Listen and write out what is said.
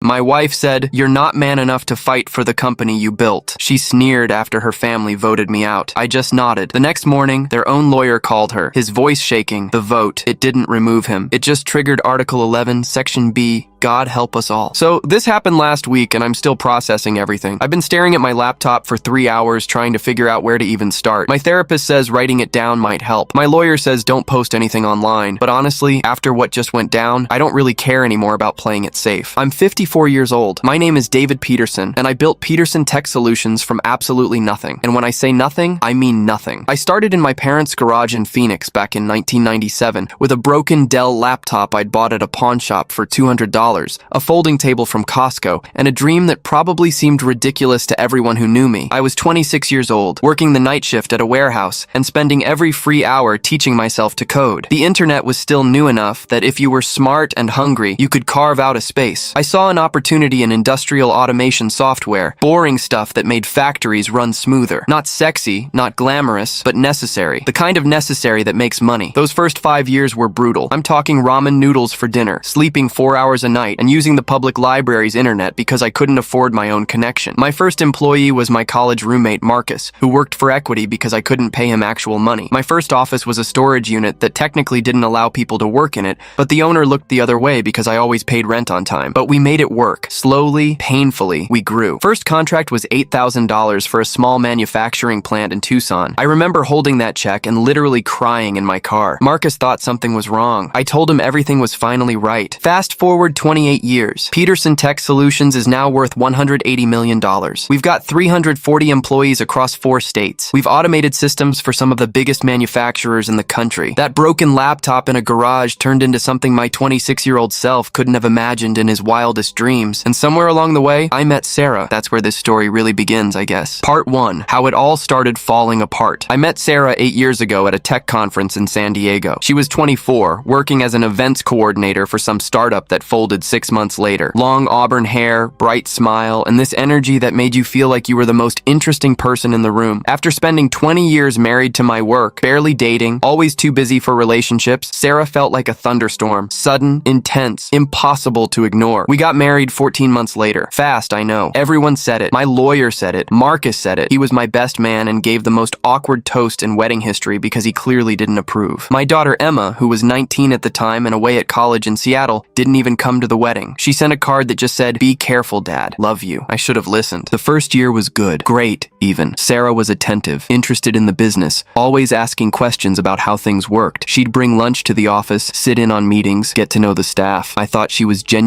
My wife said, "You're not man enough to fight for the company you built." She sneered after her family voted me out. I just nodded. The next morning, their own lawyer called her, his voice shaking. The vote, it didn't remove him. It just triggered Article 11, Section B. God help us all. So this happened last week and I'm still processing everything. I've been staring at my laptop for 3 hours trying to figure out where to even start. My therapist says writing it down might help. My lawyer says don't post anything online. But honestly, after what just went down, I don't really care anymore about playing it safe. I'm 54 years old. My name is David Peterson and I built Peterson Tech Solutions from absolutely nothing. And when I say nothing, I mean nothing. I started in my parents' garage in Phoenix back in 1997 with a broken Dell laptop I'd bought at a pawn shop for $200. A folding table from Costco, and a dream that probably seemed ridiculous to everyone who knew me. I was 26 years old, working the night shift at a warehouse, and spending every free hour teaching myself to code. The internet was still new enough that if you were smart and hungry, you could carve out a space. I saw an opportunity in industrial automation software, boring stuff that made factories run smoother. Not sexy, not glamorous, but necessary. The kind of necessary that makes money. Those first 5 years were brutal. I'm talking ramen noodles for dinner, sleeping 4 hours a night, and using the public library's internet because I couldn't afford my own connection. My first employee was my college roommate Marcus, who worked for equity because I couldn't pay him actual money. My first office was a storage unit that technically didn't allow people to work in it, but the owner looked the other way because I always paid rent on time. But we made it work. Slowly, painfully, we grew. First contract was $8,000 for a small manufacturing plant in Tucson. I remember holding that check and literally crying in my car. Marcus thought something was wrong. I told him everything was finally right. Fast forward 28 years. Peterson Tech Solutions is now worth $180 million. We've got 340 employees across 4 states. We've automated systems for some of the biggest manufacturers in the country. That broken laptop in a garage turned into something my 26-year-old self couldn't have imagined in his wildest dreams. And somewhere along the way, I met Sarah. That's where this story really begins, I guess. Part 1. How it all started falling apart. I met Sarah 8 years ago at a tech conference in San Diego. She was 24, working as an events coordinator for some startup that folded 6 months later. Long auburn hair, bright smile, and this energy that made you feel like you were the most interesting person in the room. After spending 20 years married to my work, barely dating, always too busy for relationships, Sarah felt like a thunderstorm. Sudden, intense, impossible to ignore. We got married 14 months later. Fast, I know. Everyone said it. My lawyer said it. Marcus said it. He was my best man and gave the most awkward toast in wedding history because he clearly didn't approve. My daughter Emma, who was 19 at the time and away at college in Seattle, didn't even come to the wedding. She sent a card that just said, "Be careful, Dad. Love you." I should have listened. The first year was good. Great, even. Sarah was attentive, interested in the business, always asking questions about how things worked. She'd bring lunch to the office, sit in on meetings, get to know the staff. I thought she was genuine.